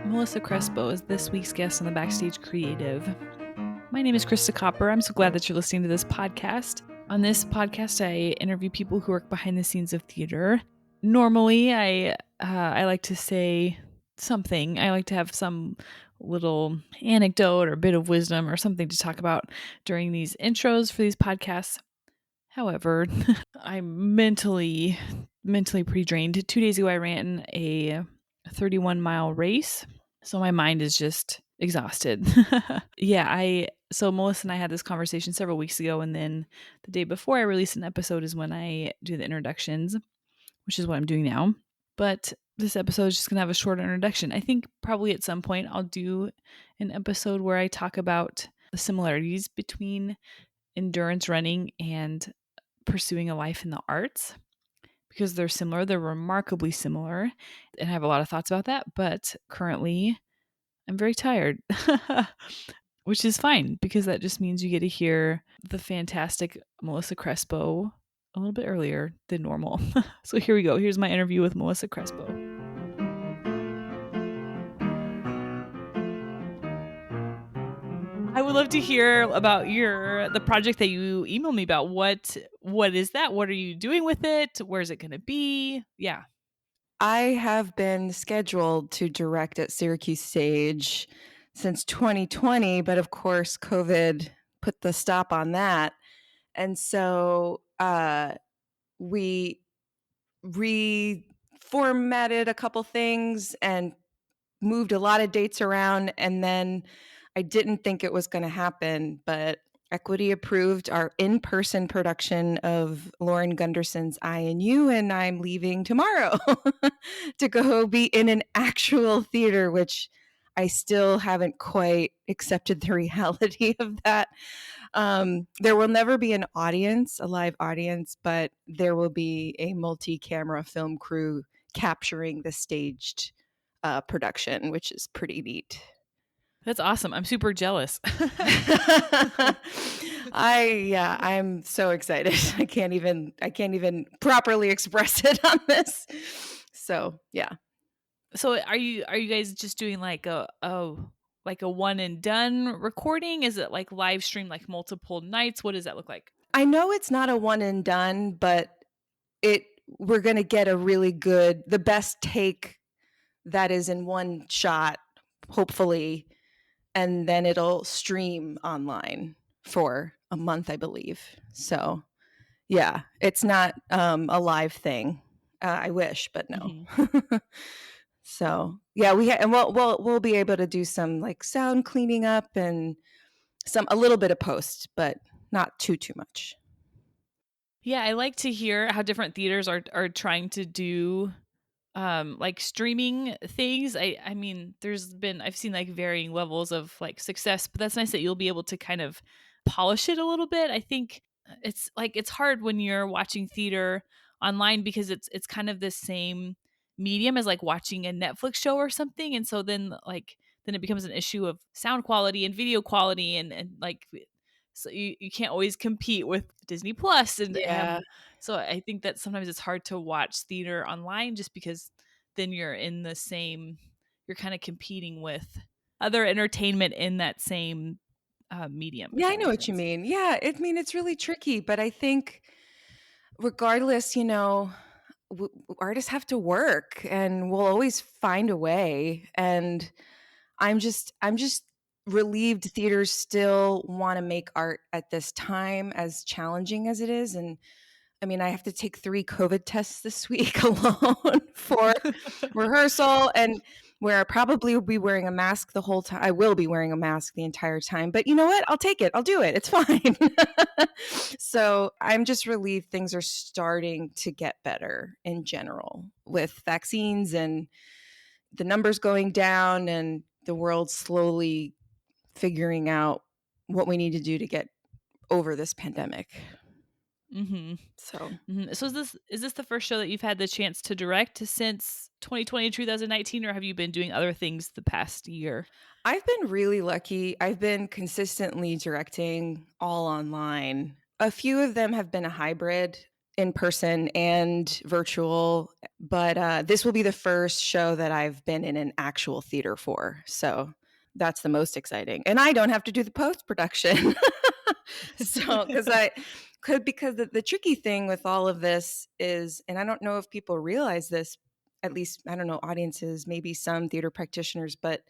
Melissa Crespo is this week's guest on the Backstage Creative. My name is Krista Copper. I'm so glad that you're listening to this podcast. On this podcast, I interview people who work behind the scenes of theater. Normally, I like to say something. I like to have some little anecdote or bit of wisdom or something to talk about during these intros for these podcasts. However, I'm mentally pretty drained. 2 days ago, I ran a 31-mile race. So my mind is just exhausted. So Melissa and I had this conversation several weeks ago, and then the day before I release an episode is when I do the introductions, which is what I'm doing now. But this episode is just going to have a short introduction. I think probably at some point I'll do an episode where I talk about the similarities between endurance running and pursuing a life in the arts, because they're similar. They're remarkably similar, and I have a lot of thoughts about that. But currently, I'm very tired, which is fine because that just means you get to hear the fantastic Melissa Crespo a little bit earlier than normal. So here we go. Here's my interview with Melissa Crespo. I would love to hear about the project that you emailed me about. What is that? What are you doing with it? Where's it going to be? Yeah. I have been scheduled to direct at Syracuse Stage since 2020, but of course, COVID put the stop on that. And so we reformatted a couple things and moved a lot of dates around. And then I didn't think it was going to happen, but Equity approved our in-person production of Lauren Gunderson's I and You, and I'm leaving tomorrow to go be in an actual theater, which I still haven't quite accepted the reality of that. There will never be an audience, a live audience, but there will be a multi-camera film crew capturing the staged production, which is pretty neat. That's awesome. I'm super jealous. I'm so excited. I can't even properly express it on this. So, yeah. So are you guys just doing like a one and done recording? Is it like live stream, like multiple nights? What does that look like? I know it's not a one and done, but we're going to get the best take that is in one shot, hopefully, and then it'll stream online for a month, I believe. So, yeah, it's not a live thing. I wish, but no. Mm-hmm. So, yeah, we'll be able to do some like sound cleaning up and a little bit of post, but not too much. Yeah, I like to hear how different theaters are trying to do like streaming things. I mean, I've seen like varying levels of like success, but that's nice that you'll be able to kind of polish it a little bit. I think it's hard when you're watching theater online because it's kind of the same medium as like watching a Netflix show or something, and so then it becomes an issue of sound quality and video quality and like, so you can't always compete with Disney Plus, and yeah. So I think that sometimes it's hard to watch theater online just because then you're kind of competing with other entertainment in that same medium. Yeah, I know what you mean. Yeah, it's really tricky, but I think regardless, artists have to work and we'll always find a way. And I'm just relieved theaters still want to make art at this time, as challenging as it is. And I mean, I have to take 3 COVID tests this week alone for rehearsal, and where I probably will be wearing a mask the whole time. I will be wearing a mask the entire time, but you know what? I'll take it. I'll do it. It's fine. So I'm just relieved things are starting to get better in general with vaccines and the numbers going down and the world slowly figuring out what we need to do to get over this pandemic. Mm-hmm. So is this the first show that you've had the chance to direct since 2020 2019, or have you been doing other things the past year? I've been really lucky. I've been consistently directing all online. A few of them have been a hybrid. in person and virtual, but this will be the first show that I've been in an actual theater for. So that's the most exciting. And I don't have to do the post-production. So, because the tricky thing with all of this is, and I don't know if people realize this, at least, I don't know, audiences, maybe some theater practitioners, but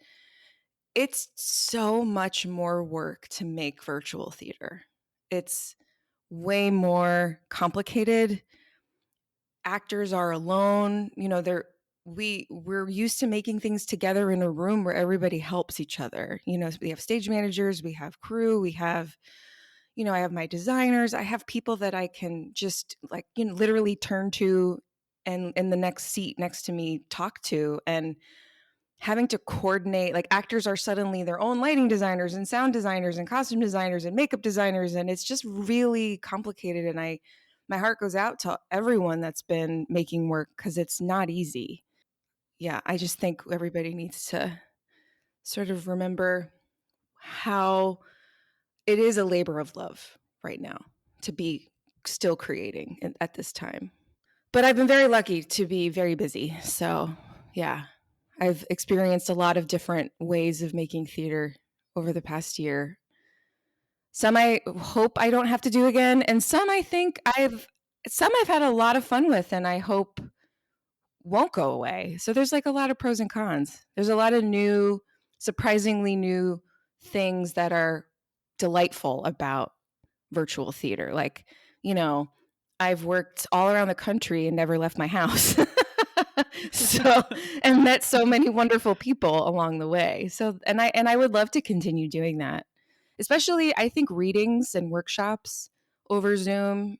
it's so much more work to make virtual theater. It's way more complicated. Actors are alone, we're used to making things together in a room where everybody helps each other. We have stage managers, we have crew, we have, I have my designers, I have people that I can just literally turn to and in the next seat next to me talk to. And having to coordinate, like, actors are suddenly their own lighting designers and sound designers and costume designers and makeup designers, and it's just really complicated. And my heart goes out to everyone that's been making work, because it's not easy. Yeah, I just think everybody needs to sort of remember how it is a labor of love right now to be still creating at this time. But I've been very lucky to be very busy. So, yeah, I've experienced a lot of different ways of making theater over the past year. Some I hope I don't have to do again, and some I've had a lot of fun with, and I hope won't go away. So there's like a lot of pros and cons. There's a lot of surprisingly new things that are delightful about virtual theater. Like, I've worked all around the country and never left my house. So, and met so many wonderful people along the way. So, and I would love to continue doing that. Especially, I think readings and workshops over Zoom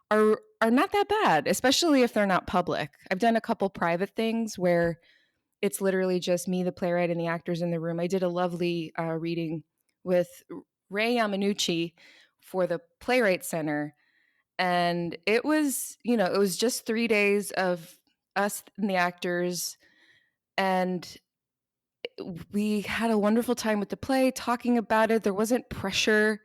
are not that bad, especially if they're not public. I've done a couple private things where it's literally just me, the playwright, and the actors in the room. I did a lovely reading with Ray Yamanuchi for the Playwright Center, and it was just 3 days of us and the actors, and we had a wonderful time with the play, talking about it. There wasn't pressure,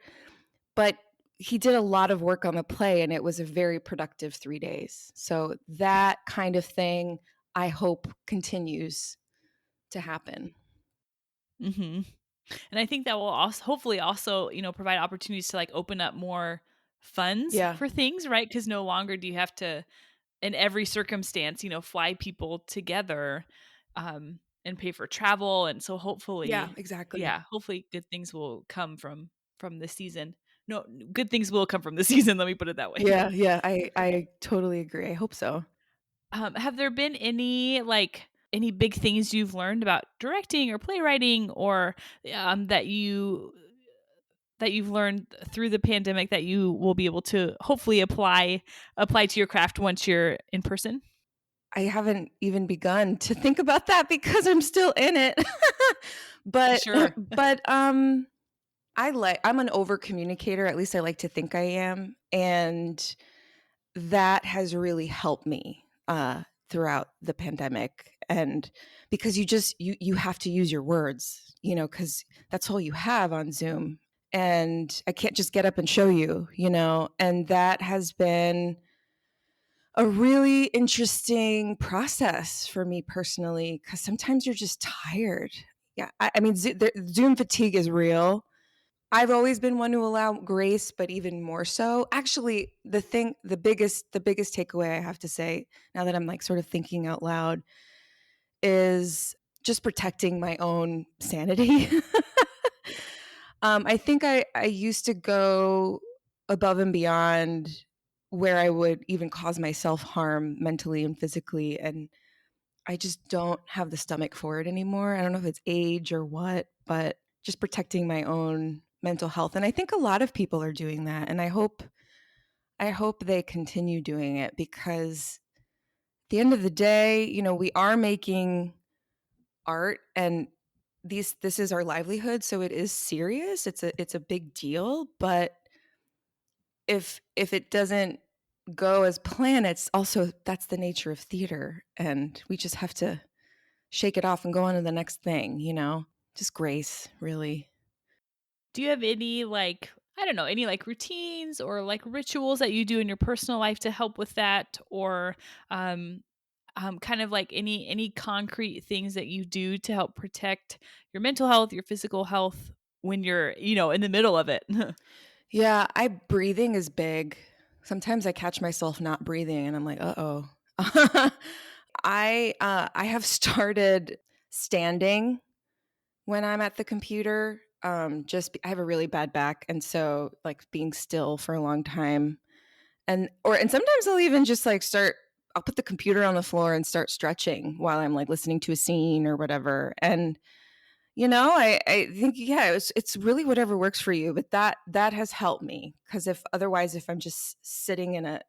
but he did a lot of work on the play, and it was a very productive 3 days. So that kind of thing, I hope, continues to happen. Mm-hmm. And I think that will also hopefully also, provide opportunities to open up more funds Yeah. for things, right? Because no longer do you have to, in every circumstance, fly people together and pay for travel. And so Yeah, hopefully, exactly. hopefully good things will come from this season. No, good things will come from the season. Let me put it that way. Yeah, I totally agree. I hope so. Have there been any big things you've learned about directing or playwriting, or that you've learned through the pandemic that you will be able to hopefully apply to your craft once you're in person? I haven't even begun to think about that because I'm still in it. but Sure. but I'm an over communicator, at least I like to think I am, and that has really helped me throughout the pandemic. And because you have to use your words, because that's all you have on Zoom, and I can't just get up and show you, and that has been a really interesting process for me personally, because sometimes you're just tired. Yeah, I mean, Zoom fatigue is real. I've always been one to allow grace, but even more so. Actually, the biggest takeaway I have to say, now that I'm sort of thinking out loud, is just protecting my own sanity. I think I used to go above and beyond, where I would even cause myself harm mentally and physically, and I just don't have the stomach for it anymore. I don't know if it's age or what, but just protecting my own mental health. And I think a lot of people are doing that. And I hope they continue doing it, because at the end of the day, we are making art, and this is our livelihood. So it is serious. It's a big deal. But if it doesn't go as planned, that's the nature of theater. And we just have to shake it off and go on to the next thing, just grace, really. Do you have any I don't know, any like routines or like rituals that you do in your personal life to help with that, or um, kind of like any concrete things that you do to help protect your mental health, your physical health when you're, in the middle of it. Yeah, I breathing is big. Sometimes I catch myself not breathing and I'm like, "Uh-oh." I have started standing when I'm at the computer. I have a really bad back, and so like being still for a long time, and sometimes I'll even just like start. I'll put the computer on the floor and start stretching while I'm like listening to a scene or whatever. And I think, yeah, it's really whatever works for you, but that has helped me, because if I'm just sitting in a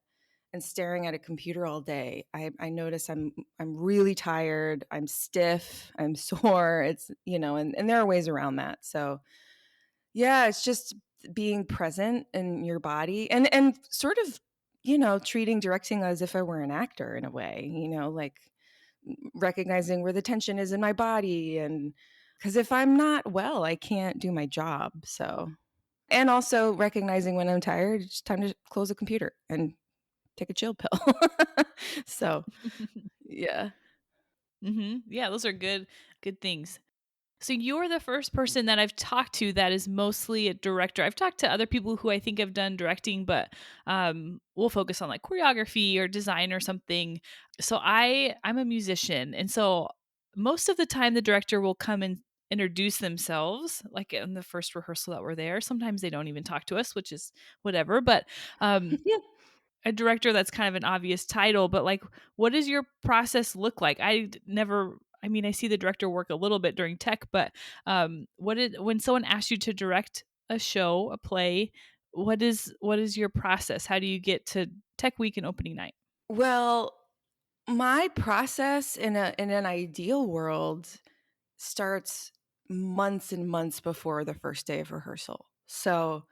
and staring at a computer all day, I notice I'm really tired, I'm stiff, I'm sore. It's, and there are ways around that. So yeah, it's just being present in your body, and sort of, treating directing as if I were an actor in a way, like recognizing where the tension is in my body. And because if I'm not well, I can't do my job. So, and also recognizing when I'm tired, it's time to close the computer and take a chill pill. So, yeah. Yeah, those are good things. So you're the first person that I've talked to that is mostly a director. I've talked to other people who I think have done directing, but we'll focus on like choreography or design or something. So I'm a musician, and so most of the time the director will come and introduce themselves like in the first rehearsal that we're there. Sometimes they don't even talk to us, which is whatever, but um a director, that's kind of an obvious title, but like what does your process look like? I mean, I see the director work a little bit during tech, but when someone asks you to direct a show, a play, what is your process? How do you get to tech week and opening night? Well, my process in an ideal world starts months and months before the first day of rehearsal. So,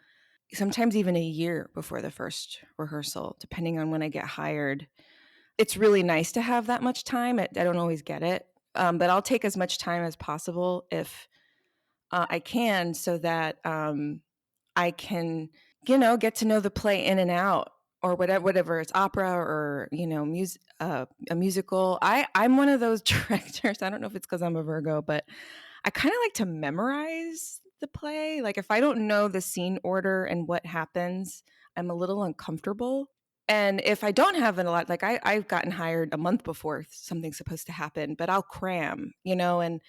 sometimes even a year before the first rehearsal, depending on when I get hired. It's really nice to have that much time. I don't always get it, but I'll take as much time as possible if I can, so that I can, get to know the play in and out, or whatever it's opera or a musical. I'm one of those directors. I don't know if it's because I'm a Virgo, but I kind of like to memorize the play. Like if I don't know the scene order and what happens, I'm a little uncomfortable. And if I don't have a lot, like I've gotten hired a month before something's supposed to happen, but I'll cram, and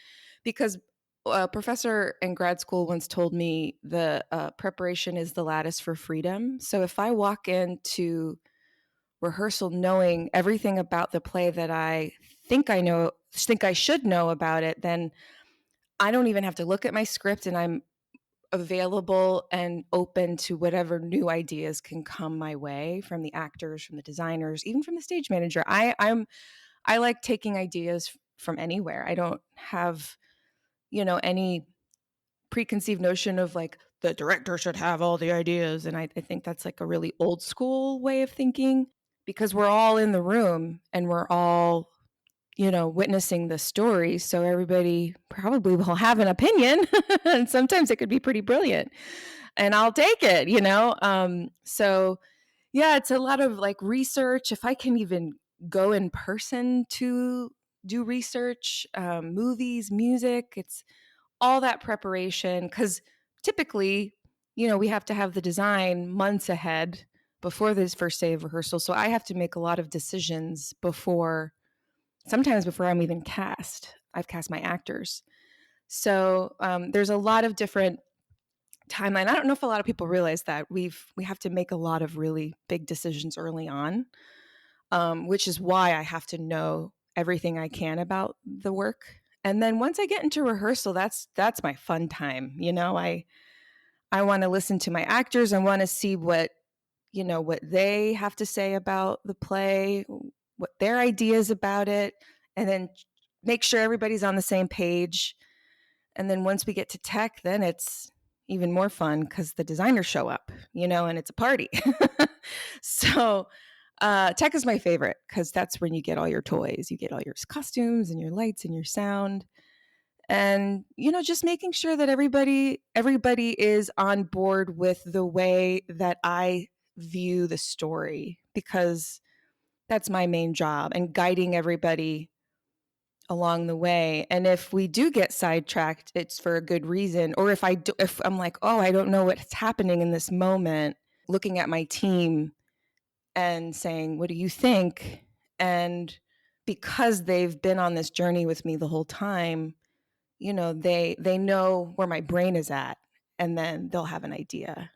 because a professor in grad school once told me the preparation is the lattice for freedom. So if I walk into rehearsal knowing everything about the play that I think I should know about it, then I don't even have to look at my script, and I'm available and open to whatever new ideas can come my way from the actors, from the designers, even from the stage manager. I like taking ideas from anywhere. I don't have, any preconceived notion of like the director should have all the ideas. And I think that's like a really old school way of thinking, because we're all in the room and we're all, witnessing the story. So everybody probably will have an opinion. And sometimes it could be pretty brilliant. And I'll take it, So yeah, it's a lot of like research. If I can even go in person to do research, movies, music, it's all that preparation. Because typically, we have to have the design months ahead before this first day of rehearsal. So I have to make a lot of decisions sometimes before I'm even cast. I've cast my actors. So there's a lot of different timeline. I don't know if a lot of people realize that we have to make a lot of really big decisions early on, which is why I have to know everything I can about the work. And then once I get into rehearsal, that's my fun time. I want to listen to my actors. I want to see what they have to say about the play, what their ideas about it, and then make sure everybody's on the same page. And then once we get to tech, then it's even more fun because the designers show up, and it's a party. So tech is my favorite because that's when you get all your toys, you get all your costumes and your lights and your sound. and just making sure that everybody is on board with the way that I view the story, because that's my main job, and guiding everybody along the way. And if we do get sidetracked, it's for a good reason. Or if I'm like, oh, I don't know what's happening in this moment, looking at my team and saying, what do you think? And because they've been on this journey with me the whole time, they know where my brain is at, and then they'll have an idea.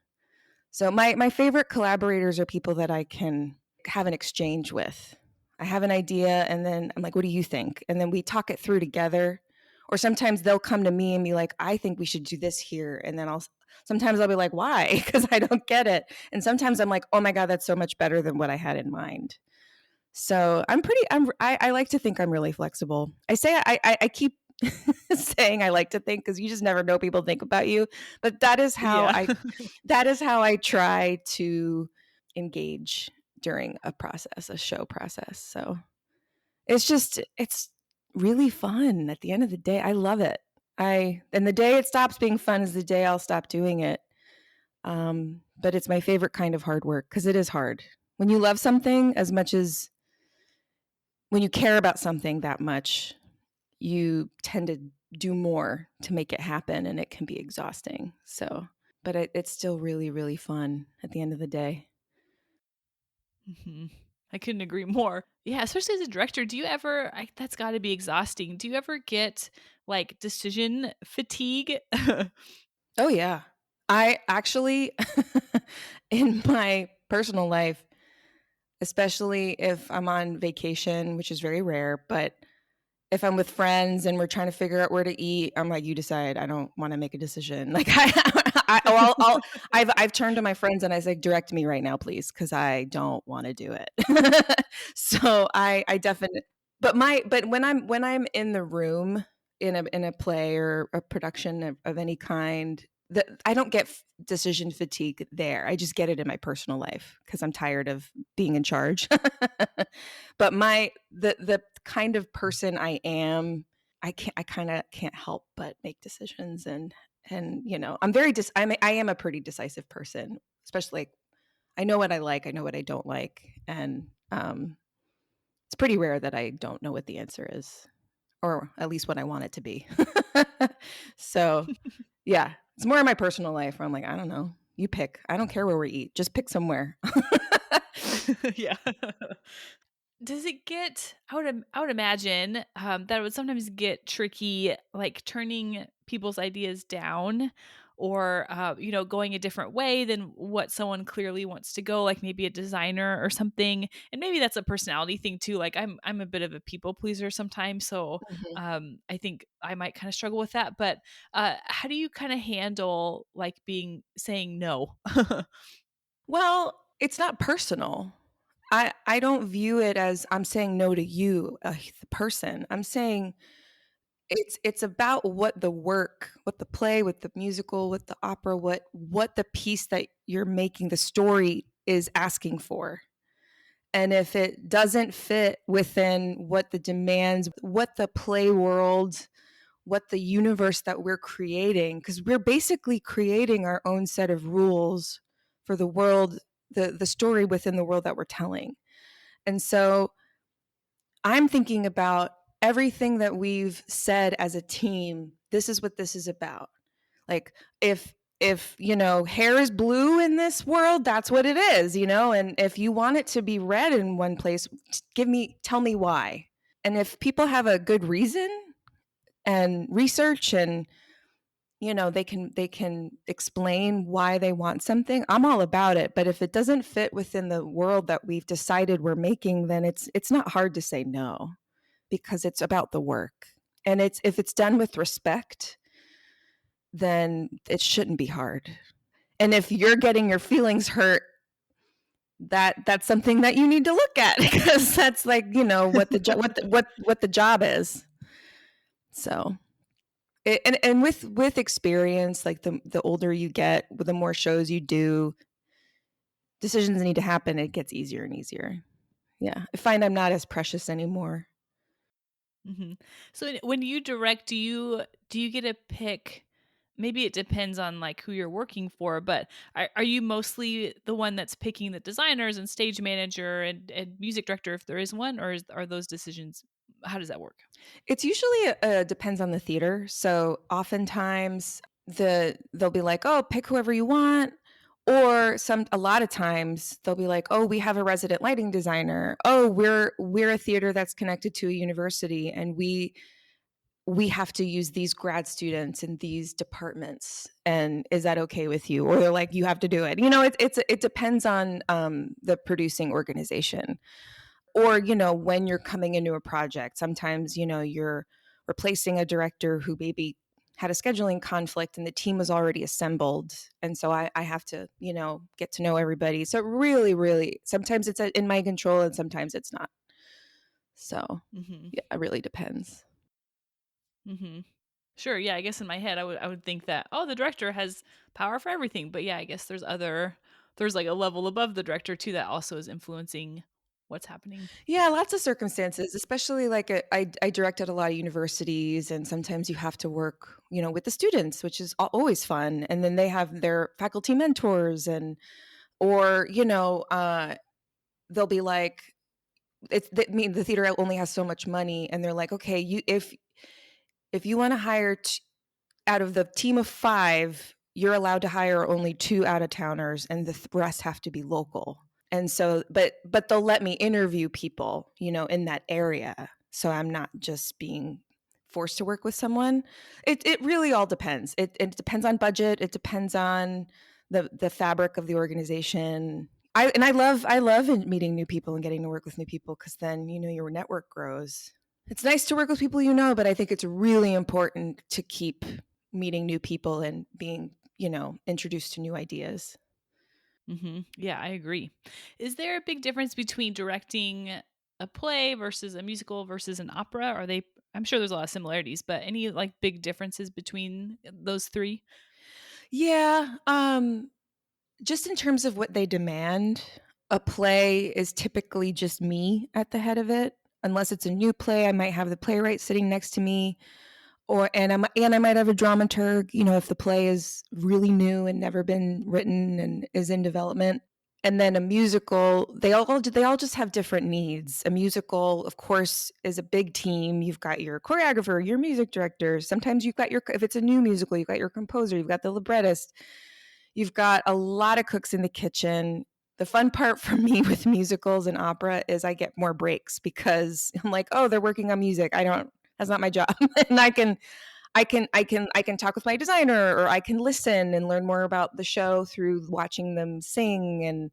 So my favorite collaborators are people that I can have an exchange with. I have an idea, and then I'm like, what do you think? And then we talk it through together. Or sometimes they'll come to me and be like, I think we should do this here. And then sometimes I'll be like, why? Because I don't get it. And sometimes I'm like, oh my God, that's so much better than what I had in mind. So I like to think I'm really flexible. I keep saying I like to think, because you just never know people think about you. But Yeah. that is how I try to engage during a show process. So it's really fun at the end of the day. I love it. And the day it stops being fun is the day I'll stop doing it. But it's my favorite kind of hard work, because it is hard. When you love something as much as when you care about something that much, you tend to do more to make it happen, and it can be exhausting. So, but it's still really, really fun at the end of the day. hmm I couldn't agree more. Yeah, especially as a director, do you ever, that's got to be exhausting. Do you ever get like decision fatigue? Oh, yeah. I actually, in my personal life, especially if I'm on vacation, which is very rare, but if I'm with friends and we're trying to figure out where to eat, I'm like, you decide. I don't want to make a decision. Like I've turned to my friends and I say, direct me right now, please, because I don't want to do it. So I definitely, but when I'm in the room in a play or a production of any kind, I don't get decision fatigue there. I just get it in my personal life because I'm tired of being in charge. But the kind of person I am, I kind of can't help but make decisions, and I am a pretty decisive person, especially like I know what I like, I know what I don't like, and it's pretty rare that I don't know what the answer is, or at least what I want it to be. So yeah, it's more in my personal life where I'm like, I don't know, you pick. I don't care where we eat, just pick somewhere. Yeah. Does it get I would imagine, that it would sometimes get tricky, like, turning people's ideas down or, going a different way than what someone clearly wants to go, like, maybe a designer or something, and maybe that's a personality thing too, like, I'm a bit of a people pleaser sometimes, so, Mhm. I think I might kinda struggle with that, but, how do you kinda handle, like, saying no? Well, it's not personal. I don't view it as I'm saying no to you, the person. I'm saying it's about what the work, what the play, what the musical, what the opera, what the piece that you're making, the story is asking for. And if it doesn't fit within what the demands, what the play world, what the universe that we're creating, because we're basically creating our own set of rules for the world, the story within the world that we're telling. And so I'm thinking about everything that we've said as a team. This is what this is about. Like if hair is blue in this world, that's what it is. And if you want it to be red in one place, tell me why. And if people have a good reason and research, and they can explain why they want something, I'm all about it. But if it doesn't fit within the world that we've decided we're making, then it's not hard to say no, because it's about the work. And if it's done with respect, then it shouldn't be hard. And if you're getting your feelings hurt, that's something that you need to look at, because that's like, what the job is. So and with experience, like the older you get, the more shows you do, decisions need to happen, it gets easier and easier. Yeah, I find I'm not as precious anymore. So when you direct, do you get to pick? Maybe it depends on like who you're working for, but are you mostly the one that's picking the designers and stage manager and music director if there is one, or are those decisions? How does that work? It's usually depends on the theater. So oftentimes they'll be like, "Oh, pick whoever you want." Or a lot of times they'll be like, "Oh, we have a resident lighting designer. Oh, we're a theater that's connected to a university and we have to use these grad students in these departments. And is that okay with you?" Or they're like, "You have to do it." It depends on the producing organization, or when you're coming into a project. Sometimes you're replacing a director who maybe had a scheduling conflict and the team was already assembled, and so I have to get to know everybody. So really sometimes it's in my control and sometimes it's not. So Hmm. yeah, it really depends. Hmm. Sure. Yeah. I guess in my head, I would think that, oh, the director has power for everything. But yeah, I guess there's like a level above the director too that also is influencing what's happening. Yeah, lots of circumstances, especially like I direct at a lot of universities, and sometimes you have to work, with the students, which is always fun. And then they have their faculty mentors, and or they'll be like, the theater only has so much money, and they're like, okay, if you want to hire out of the team of 5, you're allowed to hire only 2 out of towners, and the rest have to be local. And so, but they'll let me interview people, in that area. So I'm not just being forced to work with someone. It really all depends. It depends on budget. It depends on the fabric of the organization. I love meeting new people and getting to work with new people, because then your network grows. It's nice to work with people, but I think it's really important to keep meeting new people and being introduced to new ideas. Yeah, I agree. Is there a big difference between directing a play versus a musical versus an opera? Are they? I'm sure there's a lot of similarities, but any like big differences between those three? Yeah, just in terms of what they demand, a play is typically just me at the head of it. Unless it's a new play, I might have the playwright sitting next to me, I might have a dramaturg, if the play is really new and never been written and is in development. And then a musical, they all just have different needs. A musical, of course, is a big team. You've got your choreographer, your music director. Sometimes you've got if it's a new musical, you've got your composer, you've got the librettist. You've got a lot of cooks in the kitchen. The fun part for me with musicals and opera is I get more breaks, because I'm like, oh, they're working on music. That's not my job. And I can talk with my designer, or I can listen and learn more about the show through watching them sing. And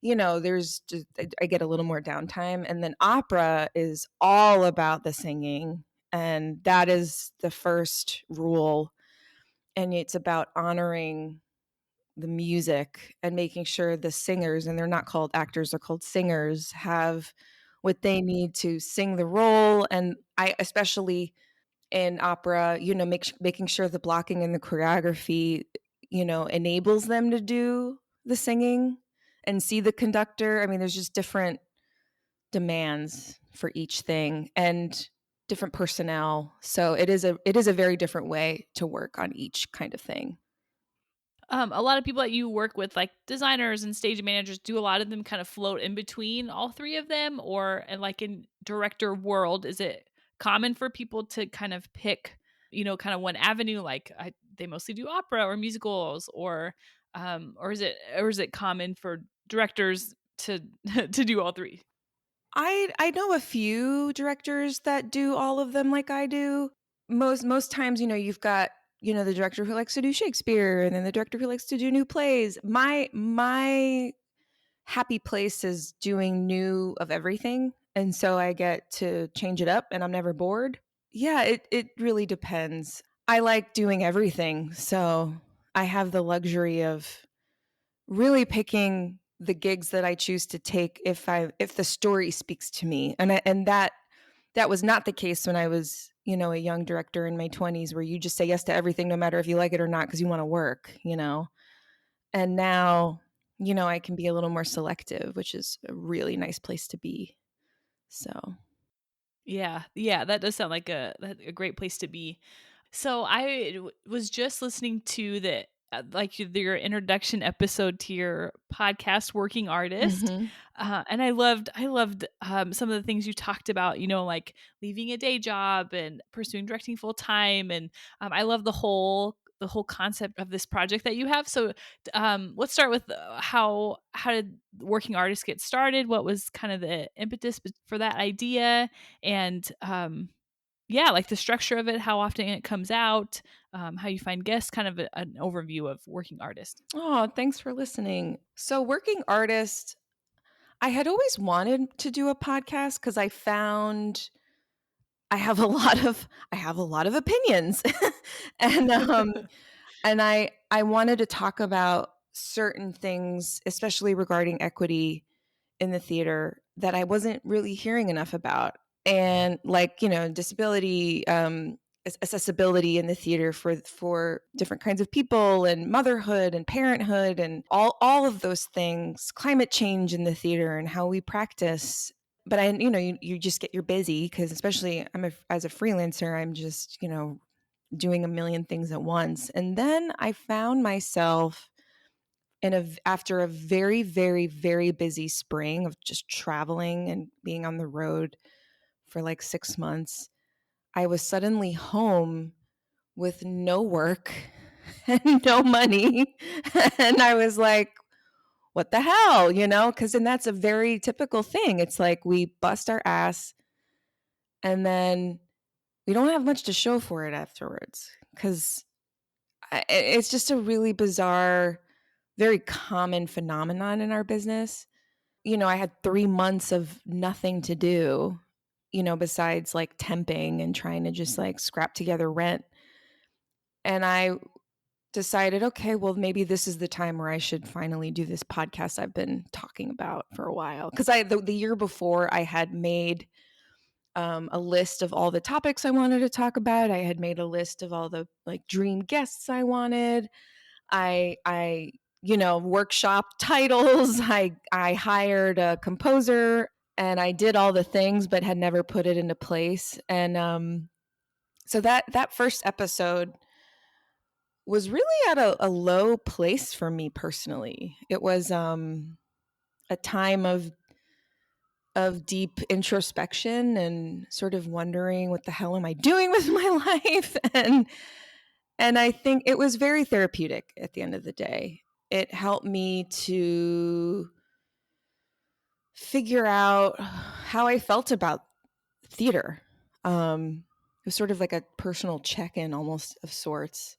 there's just, I get a little more downtime. And then opera is all about the singing, and that is the first rule. And it's about honoring the music and making sure the singers, and they're not called actors, they're called singers, have what they need to sing the role. And I especially in opera, making sure the blocking and the choreography, enables them to do the singing and see the conductor. I mean, there's just different demands for each thing and different personnel. So it is a very different way to work on each kind of thing. A lot of people that you work with, like designers and stage managers, do a lot of them kind of float in between all three of them, or and like in director world, is it common for people to kind of pick, kind of one avenue? Like they mostly do opera or musicals, or is it common for directors to to do all three? I know a few directors that do all of them like I do. Most times, you've got, the director who likes to do Shakespeare, and then the director who likes to do new plays. My happy place is doing new of everything. And so I get to change it up and I'm never bored. Yeah, it really depends. I like doing everything. So I have the luxury of really picking the gigs that I choose to take if the story speaks to me. And that was not the case when I was, a young director in my 20s, where you just say yes to everything no matter if you like it or not because you want to work. And now, I can be a little more selective, which is a really nice place to be. So, Yeah, yeah, that does sound like a great place to be. So was just listening to the your introduction episode to your podcast, Working Artist, Mhm. and I loved some of the things you talked about. Like leaving a day job and pursuing directing full time, and I love the whole concept of this project that you have. So let's start with how did Working Artist get started? What was kind of the impetus for that idea? And yeah, like the structure of it, how often it comes out, how you find guests, kind of an overview of Working Artist. Oh, thanks for listening. So, Working Artist, I had always wanted to do a podcast because I found I have a lot of opinions. and I wanted to talk about certain things, especially regarding equity in the theater that I wasn't really hearing enough about. And like, disability, accessibility in the theater for different kinds of people, and motherhood and parenthood and all of those things, climate change in the theater and how we practice. But you just you're busy because, especially as a freelancer, I'm just, doing a million things at once. And then I found myself after a very, very, very busy spring of just traveling and being on the road for like 6 months, I was suddenly home with no work and no money. And I was like, what the hell, Because then that's a very typical thing. It's like we bust our ass and then we don't have much to show for it afterwards, because it's just a really bizarre, very common phenomenon in our business. I had 3 months of nothing to do, besides like temping and trying to just like scrap together rent. And I decided, okay, well, maybe this is the time where I should finally do this podcast I've been talking about for a while. Because the year before, I had made a list of all the topics I wanted to talk about. I had made a list of all the like dream guests I wanted. I workshop titles. I hired a composer and I did all the things, but had never put it into place. And so that first episode was really at a low place for me personally. It was a time of deep introspection and sort of wondering, what the hell am I doing with my life? And I think it was very therapeutic at the end of the day. It helped me to figure out how I felt about theater. It was sort of like a personal check-in almost of sorts.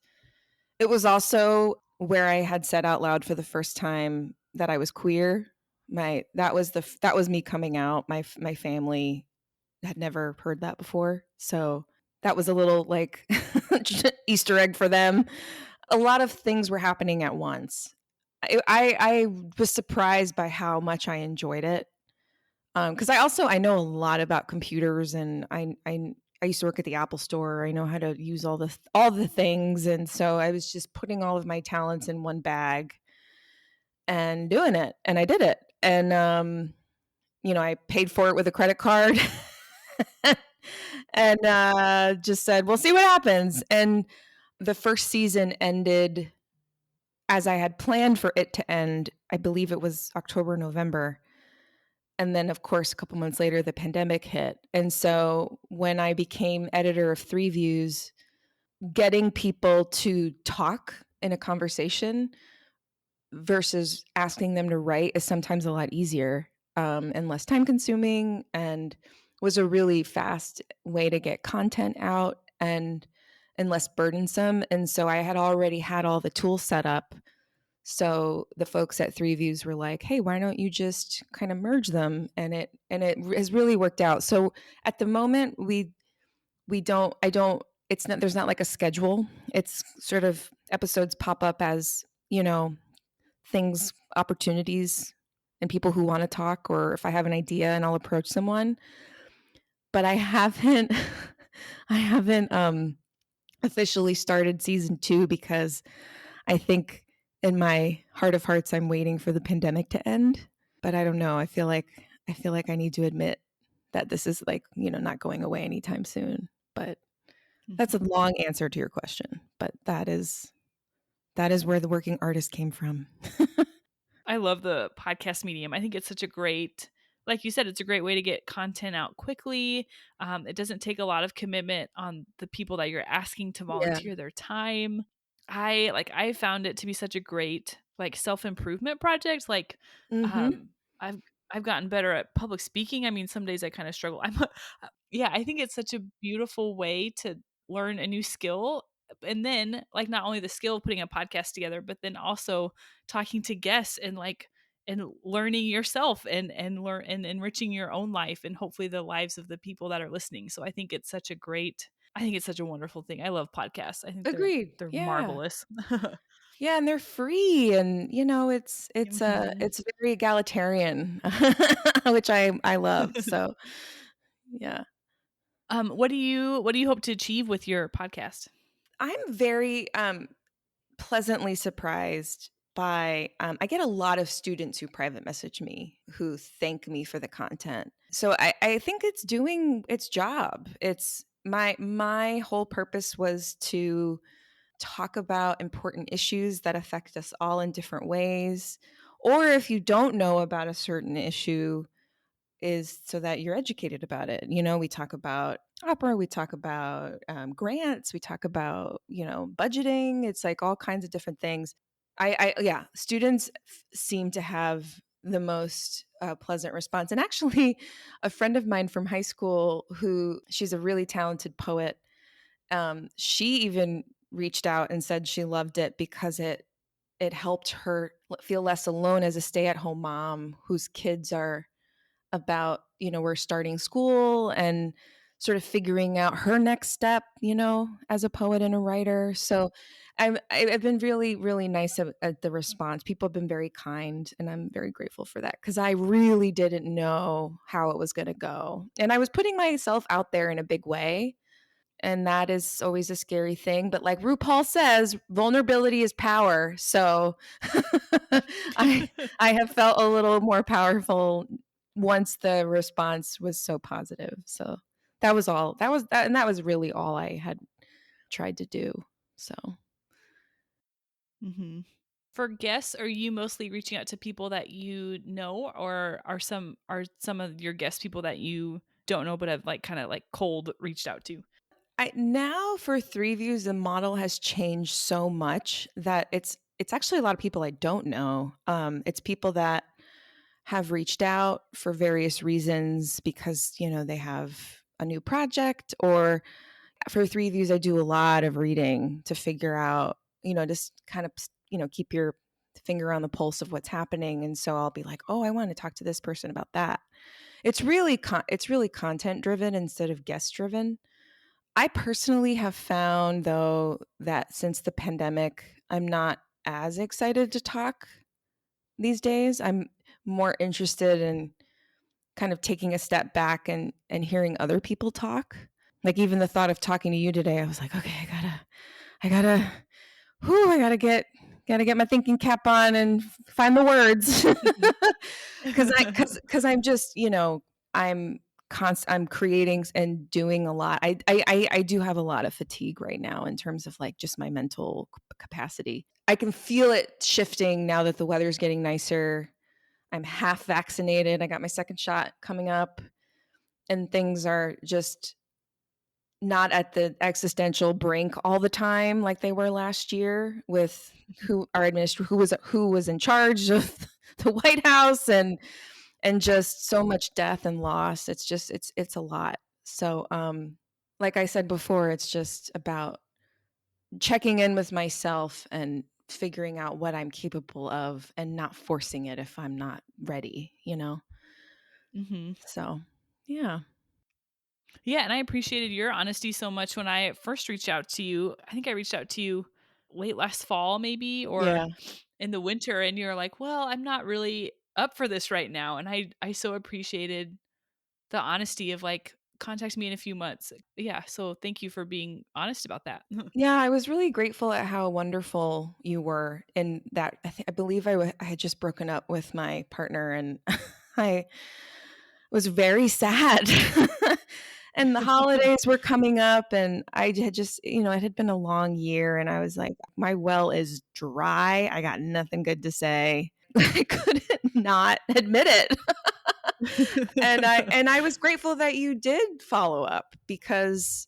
It was also where I had said out loud for the first time that I was queer. That was me coming out. My family had never heard that before. So that was a little like Easter egg for them. A lot of things were happening at once. I was surprised by how much I enjoyed it. Because I know a lot about computers, and I used to work at the Apple Store. I know how to use all the things, and so I was just putting all of my talents in one bag and doing it, and I did it. And I paid for it with a credit card, and just said, "We'll see what happens." And the first season ended as I had planned for it to end. I believe it was October, November. And then, of course, a couple months later, the pandemic hit. And so when I became editor of Three Views, getting people to talk in a conversation versus asking them to write is sometimes a lot easier, and less time consuming, and was a really fast way to get content out, and less burdensome. And so I had already had all the tools set up. So the folks at Three Views were like, "Hey, why don't you just kind of merge them?" And it has really worked out. So at the moment, we don't I don't it's not there's not like a schedule. It's sort of episodes pop up as, things, opportunities, and people who want to talk, or if I have an idea and I'll approach someone. But I haven't I haven't officially started season 2 because I think in my heart of hearts I'm waiting for the pandemic to end. But I don't know. I feel like I need to admit that this is like, not going away anytime soon. But that's a Mhm. long answer to your question, but that is where the working artist came from. I love the podcast medium. I think it's such a great, like you said, it's a great way to get content out quickly. It doesn't take a lot of commitment on the people that you're asking to Yeah. volunteer their time. I found it to be such a great like self-improvement project. Like Mhm. um I've I've gotten better at public speaking. I mean, some days I kind of struggle. Yeah, I think it's such a beautiful way to learn a new skill. And then like not only the skill of putting a podcast together, but then also talking to guests and like and learning yourself and learn and enriching your own life and hopefully the lives of the people that are listening. So I think it's such a wonderful thing. I love podcasts. I think Agreed. they're Yeah. marvelous. Yeah, and they're free, and Mhm. it's very egalitarian, which I love. So, yeah. What do you hope to achieve with your podcast? I'm very pleasantly surprised by I get a lot of students who private message me who thank me for the content. So I think it's doing its job. It's my whole purpose was to talk about important issues that affect us all in different ways. Or if you don't know about a certain issue, is so that you're educated about it. We talk about opera, we talk about grants, we talk about, budgeting. It's like all kinds of different things. Yeah, students seem to have the most pleasant response. And actually, a friend of mine from high school, she's a really talented poet, she even reached out and said she loved it because it helped her feel less alone as a stay-at-home mom whose kids are about, we're starting school and sort of figuring out her next step, as a poet and a writer. So I've been really, really nice at the response. People have been very kind, and I'm very grateful for that because I really didn't know how it was going to go. And I was putting myself out there in a big way. And that is always a scary thing. But like RuPaul says, vulnerability is power. So I I have felt a little more powerful once the response was so positive. So that was all. And that was really all I had tried to do. So Mhm. For guests, are you mostly reaching out to people that you know, or are some of your guest people that you don't know but have like kind of like cold reached out to? I now for 3 views, the model has changed so much that it's actually a lot of people I don't know. It's people that have reached out for various reasons because, they have a new project, or for 3 views, I do a lot of reading to figure out, just kind of, keep your finger on the pulse of what's happening. And so I'll be like, oh, I want to talk to this person about that. It's really content driven instead of guest driven. I personally have found, though, that since the pandemic, I'm not as excited to talk these days. I'm more interested in kind of taking a step back and hearing other people talk. Like even the thought of talking to you today, I was like, okay, I gotta, I gotta get my thinking cap on and find the words, because I'm just, I'm I'm creating and doing a lot. I do have a lot of fatigue right now in terms of like just my mental capacity. I can feel it shifting now that the weather's getting nicer. I'm half vaccinated. I got my second shot coming up, and things are just not at the existential brink all the time like they were last year with who was in charge of the White House, and just so much death and loss. It's a lot. So like I said before, it's just about checking in with myself and figuring out what I'm capable of and not forcing it if I'm not ready. Mhm. So, yeah. Yeah, and I appreciated your honesty so much when I first reached out to you. I think I reached out to you late last fall, maybe, or Yeah. in the winter, and you're like, "Well, I'm not really up for this right now." And I so appreciated the honesty of like, contact me in a few months. Yeah, so thank you for being honest about that. Yeah, I was really grateful at how wonderful you were in that. I believe I had just broken up with my partner, and I was very sad. And the holidays were coming up, and I had just, it had been a long year, and I was like, my well is dry. I got nothing good to say. I couldn't not admit it. And I was grateful that you did follow up, because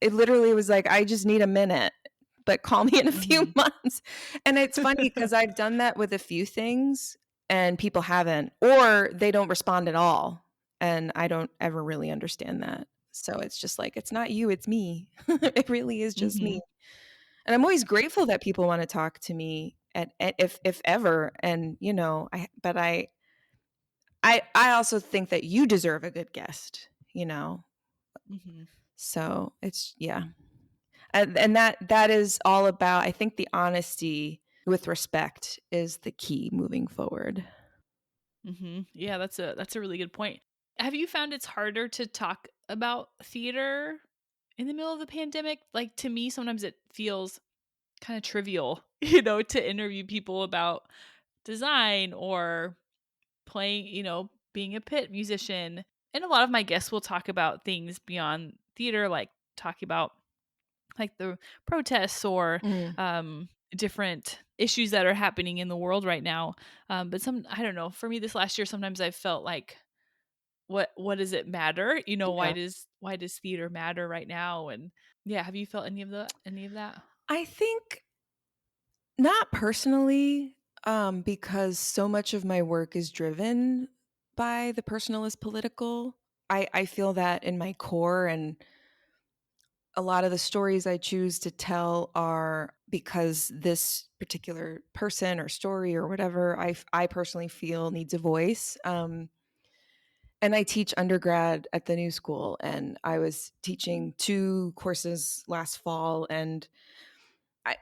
it literally was like, I just need a minute, but call me in a few months. And it's funny because I've done that with a few things and people haven't, or they don't respond at all. And I don't ever really understand that. So it's just like, it's not you, it's me. It really is just me. And I'm always grateful that people want to talk to me if ever. And, I also think that you deserve a good guest. So it's, yeah. And that is all about, I think, the honesty with respect is the key moving forward. Yeah, that's a really good point. Have you found it's harder to talk about theater in the middle of the pandemic? Like, to me, sometimes it feels kind of trivial, to interview people about design or playing, being a pit musician. And a lot of my guests will talk about things beyond theater, like talking about like the protests or different issues that are happening in the world right now. But I don't know, for me this last year, sometimes I felt like, what does it matter? Yeah. Why does theater matter right now? And yeah, have you felt any of that? I think not personally, because so much of my work is driven by the personalist political. I feel that in my core, and a lot of the stories I choose to tell are because this particular person or story or whatever I personally feel needs a voice. And I teach undergrad at the new school, and I was teaching 2 courses last fall, and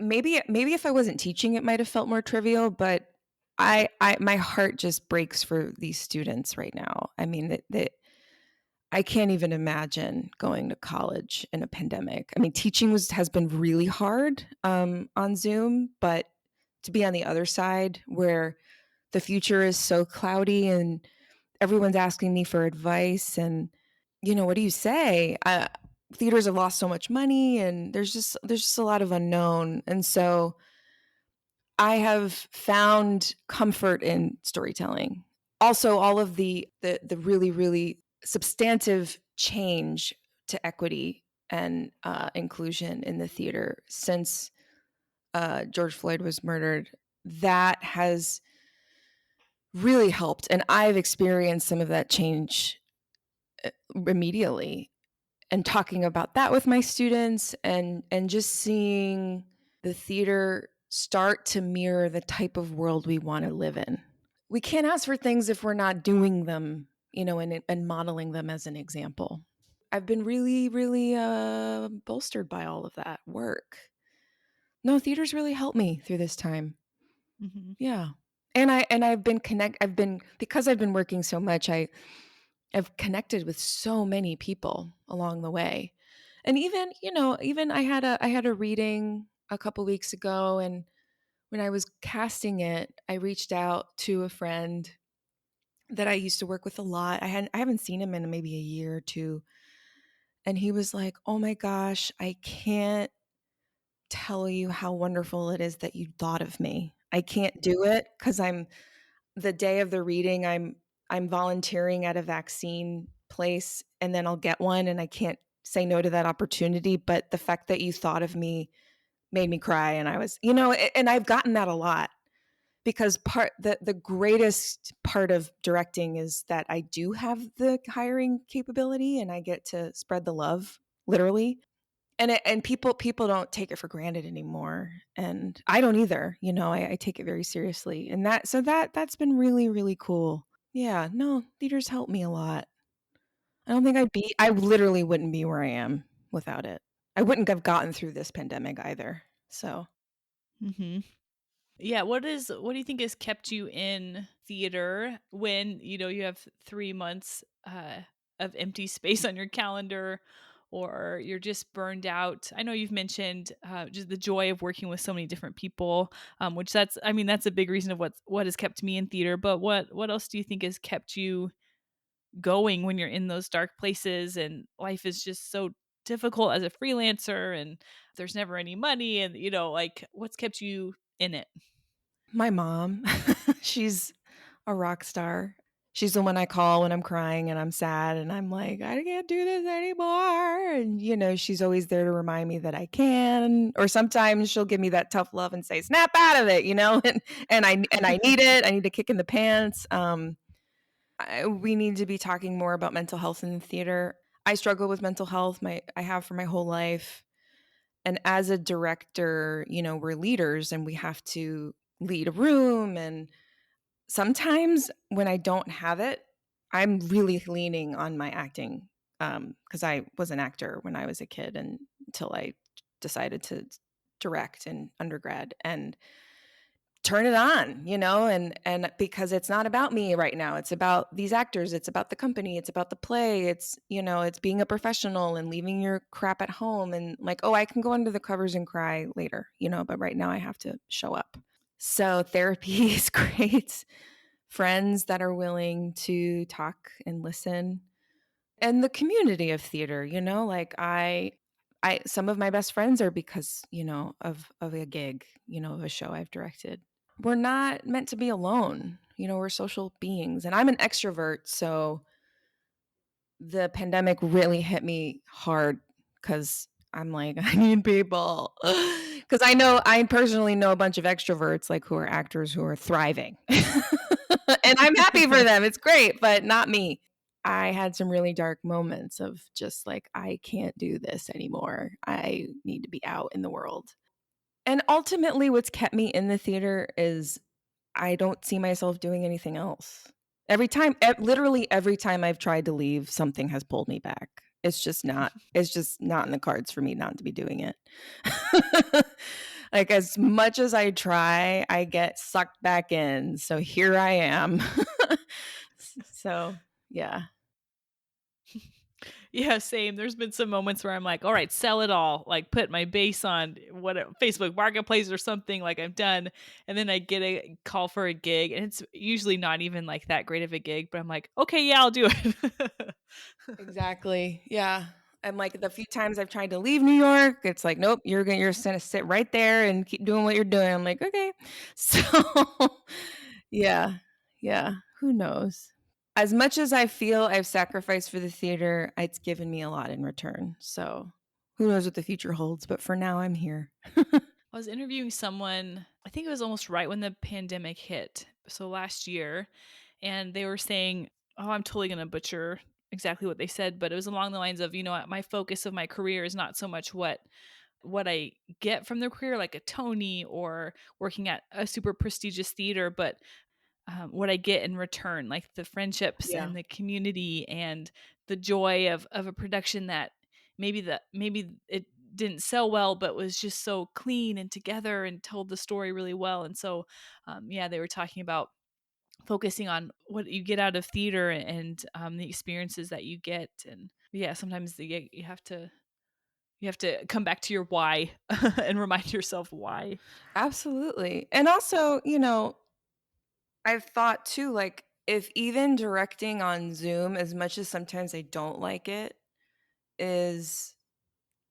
maybe if I wasn't teaching, it might have felt more trivial, but my heart just breaks for these students right now. I mean, that I can't even imagine going to college in a pandemic. I mean, teaching has been really hard on Zoom, but to be on the other side where the future is so cloudy and everyone's asking me for advice, and what do you say? Theaters have lost so much money, and there's just a lot of unknown, and so I have found comfort in storytelling. Also, all of the really, really substantive change to equity and inclusion in the theater since George Floyd was murdered, that has really helped, and I've experienced some of that change immediately. And talking about that with my students, and just seeing the theater start to mirror the type of world we want to live in. We can't ask for things if we're not doing them, and modeling them as an example. I've been really, really bolstered by all of that work. No, theater's really helped me through this time. Yeah. And because I've been working so much, I've connected with so many people along the way. And even I had a reading a couple weeks ago, and when I was casting it, I reached out to a friend that I used to work with a lot. I haven't seen him in maybe a year or two. And he was like, "Oh my gosh, I can't tell you how wonderful it is that you thought of me. I can't do it because the day of the reading, I'm volunteering at a vaccine place, and then I'll get one, and I can't say no to that opportunity. But the fact that you thought of me made me cry." And I was, and I've gotten that a lot, because the greatest part of directing is that I do have the hiring capability, and I get to spread the love, literally. And people don't take it for granted anymore, and I don't either. I take it very seriously, and that's been really, really cool. Yeah, no, theaters helped me a lot. I literally wouldn't be where I am without it. I wouldn't have gotten through this pandemic either. So Mm-hmm. Yeah, what do you think has kept you in theater when, you have 3 months of empty space on your calendar, or you're just burned out? I know you've mentioned just the joy of working with so many different people, which that's a big reason of what has kept me in theater. But what else do you think has kept you going when you're in those dark places and life is just so difficult as a freelancer and there's never any money and like what's kept you in it? My mom, she's a rock star. She's the one I call when I'm crying and I'm sad and I'm like, I can't do this anymore. And, she's always there to remind me that I can. Or sometimes she'll give me that tough love and say, snap out of it, and I need it. I need a kick in the pants. We need to be talking more about mental health in the theater. I struggle with mental health. I have for my whole life. And as a director, we're leaders and we have to lead a room. And sometimes when I don't have it, I'm really leaning on my acting, because I was an actor when I was a kid and until I decided to direct in undergrad and turn it on, and because it's not about me right now. It's about these actors, it's about the company, it's about the play, it's being a professional and leaving your crap at home and like, oh, I can go under the covers and cry later, but right now I have to show up. So therapy is great. Friends that are willing to talk and listen, and the community of theater, like I some of my best friends are because, of a gig, of a show I've directed. We're not meant to be alone. We're social beings and I'm an extrovert. So the pandemic really hit me hard because I'm like, I need people. Because I personally know a bunch of extroverts, like who are actors who are thriving. And I'm happy for them. It's great, but not me. I had some really dark moments of just like, I can't do this anymore. I need to be out in the world. And ultimately, what's kept me in the theater is I don't see myself doing anything else. Literally every time I've tried to leave, something has pulled me back. It's just not in the cards for me not to be doing it. Like as much as I try, I get sucked back in. So here I am. So, yeah. Yeah, same. There's been some moments where I'm like, all right, sell it all, like put my base on what Facebook Marketplace or something, like I'm done. And then I get a call for a gig and it's usually not even like that great of a gig, but I'm like, okay, yeah, I'll do it. Exactly. Yeah. And like the few times I've tried to leave New York, it's like, nope, you're gonna sit right there and keep doing what you're doing. I'm like, okay. So yeah. Yeah. Who knows? As much as I feel I've sacrificed for the theater, it's given me a lot in return. So who knows what the future holds, but for now I'm here. I was interviewing someone, I think it was almost right when the pandemic hit. So last year, and they were saying, oh, I'm totally going to butcher exactly what they said, but it was along the lines of, my focus of my career is not so much what I get from the career, like a Tony or working at a super prestigious theater, but what I get in return, like the friendships Yeah. and the community and the joy of a production that maybe it didn't sell well, but was just so clean and together and told the story really well. And so, yeah, they were talking about focusing on what you get out of theater and the experiences that you get. And yeah, sometimes you have to come back to your why and remind yourself why. Absolutely. And also, I've thought too, like, if even directing on Zoom, as much as sometimes I don't like it, is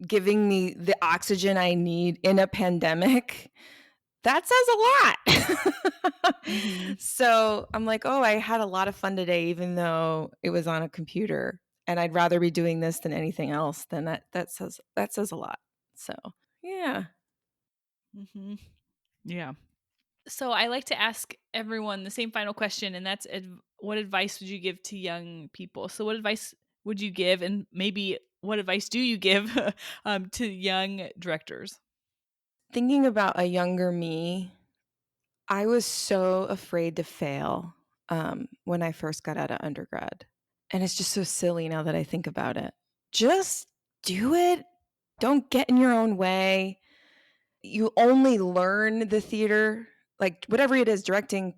giving me the oxygen I need in a pandemic, that says a lot. Hmm. So I'm like, oh, I had a lot of fun today, even though it was on a computer. And I'd rather be doing this than anything else. Then that says a lot. So yeah. Hmm. Yeah. So I like to ask everyone the same final question, and that's what advice would you give to young people? So, what advice would you give, and maybe what advice do you give to young directors? Thinking about a younger me, I was so afraid to fail when I first got out of undergrad. And it's just so silly now that I think about it. Just do it. Don't get in your own way. You only learn the theater, like whatever it is, directing,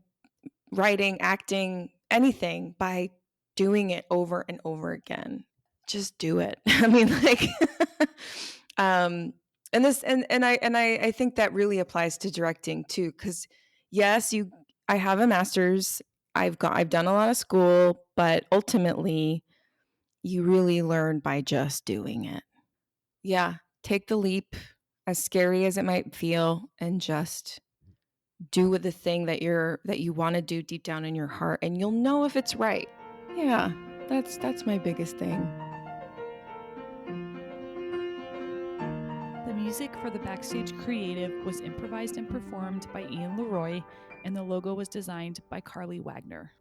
writing, acting, anything, by doing it over and over again. Just do it. I mean, like, um, and this, and I think that really applies to directing too. Because yes, I have a master's. I've done a lot of school, but ultimately you really learn by just doing it. Yeah, take the leap, as scary as it might feel, and just do the thing that you want to do deep down in your heart, and you'll know if it's right. Yeah, that's my biggest thing. The music for the Backstage Creative was improvised and performed by Ian Leroy, and the logo was designed by Carly Wagner.